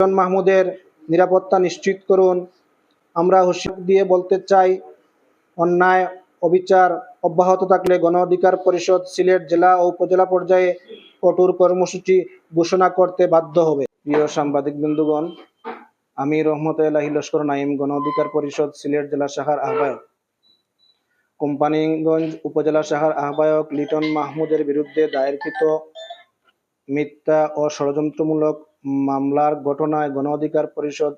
লিটন মাহমুদের নিরাপত্তা নিশ্চিত করুন। আমরা হুঁশিয়ারি দিয়ে বলতে চাই, অন্যায় অবিচার অব্যাহত থাকলে গণ অধিকার পরিষদ সিলেট জেলা ও উপজেলা পর্যায়ে কঠোর কর্মসূচি ঘোষণা করতে বাধ্য হবে। প্রিয় সাংবাদিক বন্ধুগণ, আমি রহমত এলাহি লস্কর নাইম, গণ অধিকার পরিষদ সিলেট জেলা শাখার আহ্বায়ক। কোম্পানীগঞ্জ উপজেলা শাখার আহ্বায়ক লিটন মাহমুদের বিরুদ্ধে দায়েরকৃত মিথ্যা ও ষড়যন্ত্রমূলক মামলার ঘটনায় গণ অধিকার পরিষদ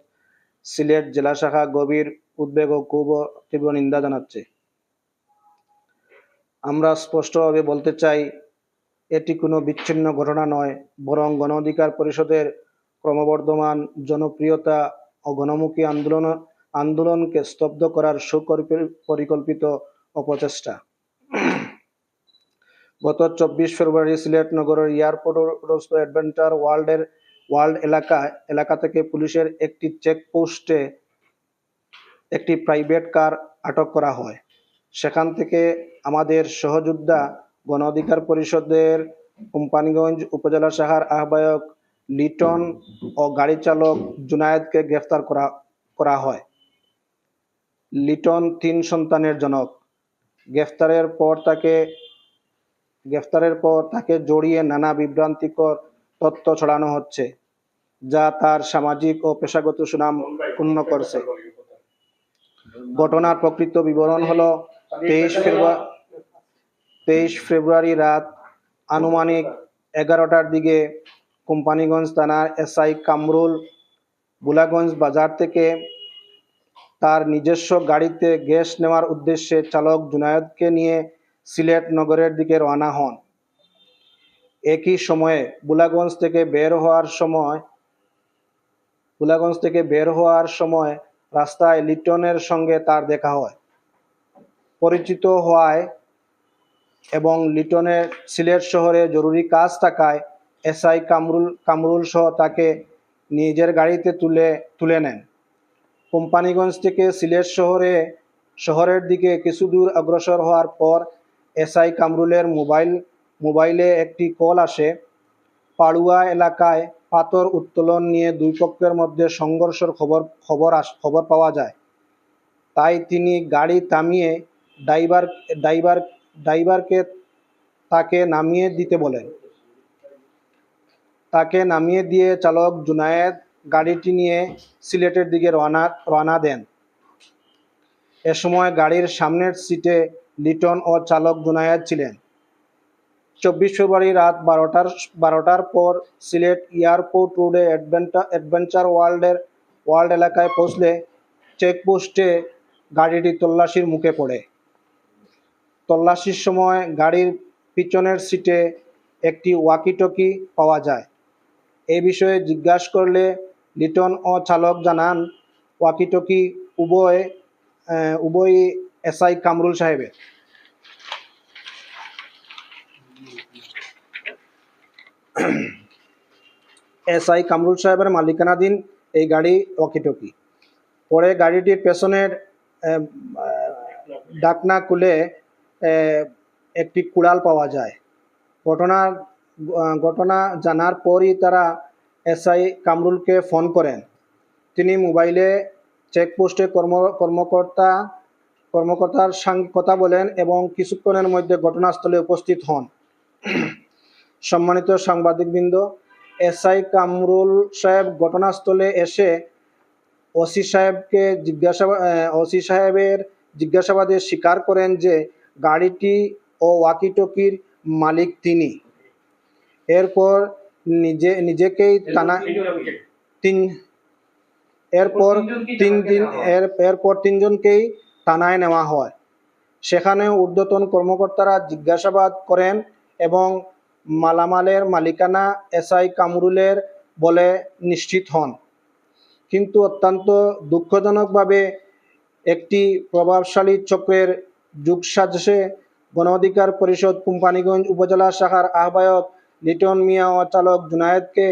সিলেট জেলা শাখা গভীর উদ্বেগ ও খুব তীব্র নিন্দা জানাচ্ছে। আমরা স্পষ্টভাবে বলতে চাই, এটি কোনো বিচ্ছিন্ন ঘটনা নয়, বরং গণ অধিকার পরিষদের ক্রমবর্ধমান জনপ্রিয়তা ও গণমুখী আন্দোলনকে স্তব্ধ করার সুপরিকল্পিত অপচেষ্টা। গত 24 ফেব্রুয়ারি সিলেট নগরের এয়ারপোর্ট অ্যাডভেঞ্চার ওয়ার্ল্ড এলাকা থেকে পুলিশের একটি চেকপোস্টে একটি প্রাইভেট কার আটক করা হয়। সেখান থেকে আমাদের সহযোদ্ধা গণ অধিকার পরিষদের কোম্পানীগঞ্জ উপজেলা শাখার আহ্বায়ক লিটন ও গাড়ি চালক জুনায়েদকে গ্রেফতার করা হয়। লিটন 3 সন্তানের জনক। গ্রেফতারের পর তাকে জড়িয়ে নানা বিভ্রান্তিকর তথ্য ছড়ানো হচ্ছে, যা তার সামাজিক ও পেশাগত সুনাম ক্ষুণ্ণ করছে। ঘটনার প্রকৃত বিবরণ হলো, 23 ফেব্রুয়ারি রাত আনুমানিক 11টার দিকে কোম্পানীগঞ্জ থানার এসআই কামরুল বুলাগঞ্জ বাজার থেকে তার নিজস্ব গাড়িতে গ্যাস নেওয়ার উদ্দেশ্যে চালক জুনায়েদকে নিয়ে সিলেট নগরের দিকে রওনা হন। একই সময়ে বুলাগঞ্জ থেকে বের হওয়ার সময় রাস্তায় লিটনের সঙ্গে তার দেখা হয়। পরিচিত হওয়ায় এবং লিটনের সিলেট শহরে জরুরি কাজ থাকায় এসআই কামরুল সহ তাকে নিজের গাড়িতে তুলে নেন। কোম্পানীগঞ্জ থেকে সিলেট শহরের দিকে কিছু দূর অগ্রসর হওয়ার পর এসআই কামরুলের মোবাইলে একটি কল আসে। পাড়ুয়া এলাকায় পাথর উত্তোলন নিয়ে দুই পক্ষের মধ্যে সংঘর্ষের খবর পাওয়া যায়। তাই তিনি গাড়ি থামিয়ে ড্রাইভারকে তাকে নামিয়ে দিতে বলেন। তাকে নামিয়ে দিয়ে চালক জুনায়েদ গাড়িটি নিয়ে সিলেটের দিকে রওনা দেন। এ সময় গাড়ির সামনের সিটে লিটন ও চালক জুনায়েদ ছিলেন। 24 ফেব্রুয়ারি রাত 12টার পর সিলেট এয়ারপোর্ট রোডে অ্যাডভেঞ্চার ওয়ার্ল্ড এলাকায় পৌঁছলে চেকপোস্টে গাড়িটি তল্লাশির মুখে পড়ে। তল্লাশির সময় গাড়ির পিছনের সিটে একটি ওয়াকিটকি পাওয়া যায়। এ বিষয়ে জিজ্ঞাসা করলে লিটন ও চালক জানান, ওয়াকিটকি উভয় এসআই কামরুল সাহেবের। এসআই কামরুল সাহেবের মালিকানাধীন এই গাড়ি ওয়াকিটকি। পরে গাড়িটির পেছনের ঢাকনা খুলে একটি কুড়াল পাওয়া যায়। ঘটনা জানার পরই তারা এসআই কামরুলকে ফোন করেন। তিনি মোবাইলে চেকপোস্টে কর্মকর্তার সঙ্গে কথা বলেন এবং কিছুক্ষণের মধ্যে ঘটনাস্থলে উপস্থিত হন। সম্মানিত সাংবাদিকবৃন্দ, এসআই কামরুল সাহেব ঘটনাস্থলে এসে ওসি সাহেবের জিজ্ঞাসাবাদে স্বীকার করেন যে গাড়িটি ও ওয়াকিটকির মালিক তিনি। এরপর তিনজনকেই থানায় নেওয়া হয়। সেখানে ঊর্ধ্বতন কর্মকর্তারা জিজ্ঞাসাবাদ করেন এবং মালামালের মালিকানা এসআই কামরুলের বলে নিশ্চিত হন। কিন্তু অত্যন্ত দুঃখজনকভাবে একটি প্রভাবশালী চক্রের যোগসাজশে গণ অধিকার পরিষদ কোম্পানীগঞ্জ উপজেলা শাখার আহ্বায়ক লিটন মিয়া ও চালক জুনায়েদকে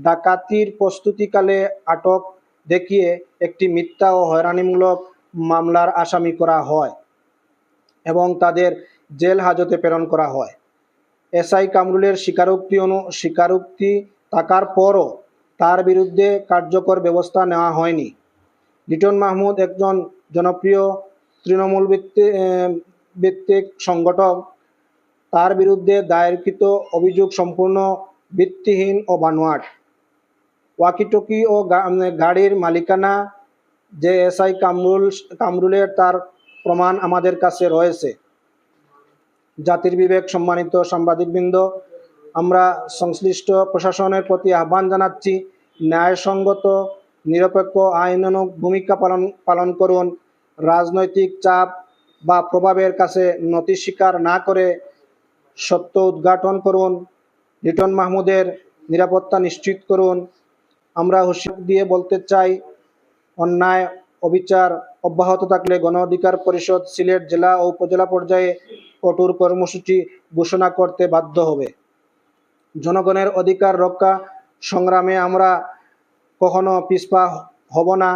ডাকাতির প্রস্তুতিকালে আটক দেখিয়ে একটি মিথ্যা ও হয়রানিমূলক মামলার আসামি করা হয় এবং তাদের জেল হাজতে প্রেরণ করা হয়। এসআই কামরুলের স্বীকারোক্তি থাকার পরও তার বিরুদ্ধে কার্যকর ব্যবস্থা নেওয়া হয়নি। লিটন মাহমুদ একজন জনপ্রিয় তৃণমূল ভিত্তিক সংগঠক। তার বিরুদ্ধে দায়েরকৃত অভিযোগ সম্পূর্ণ ভিত্তিহীন ও বানোয়াট। ওয়াকিটকি ও গাড়ির মালিকানা যে এসআই কামরুলের, তার প্রমাণ আমাদের কাছে রয়েছে। জাতির বিবেক সম্মানিত সাংবাদিকবৃন্দ, আমরা সংশ্লিষ্ট প্রশাসনের প্রতি আহ্বান জানাচ্ছি, ন্যায়সঙ্গত নিরপেক্ষ আইনানুগ ভূমিকা পালন করুন। রাজনৈতিক চাপ বা প্রভাবের কাছে নতি স্বীকার না করে সত্য উদ্ঘাটন করুন। লিটন মাহমুদের নিরাপত্তা নিশ্চিত করুন। আমরা হুঁশিয়ারি দিয়ে বলতে চাই, অন্যায় অবিচার অব্যাহত থাকলে গণ অধিকার পরিষদ সিলেট জেলা ও উপজেলা পর্যায়ে কঠোর কর্মসূচি ঘোষণা করতে বাধ্য হবে। জনগণের অধিকার রক্ষা সংগ্রামে আমরা কখনো পিছপা হব না।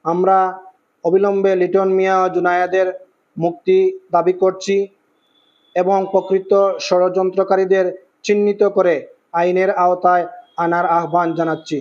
আমরা অবিলম্বে লিটন মিয়া ও জুনায়েদের মুক্তি দাবি করছি এবং প্রকৃত ষড়যন্ত্রকারীদের চিহ্নিত করে আইনের আওতায় আনার আহ্বান জানাচ্ছি।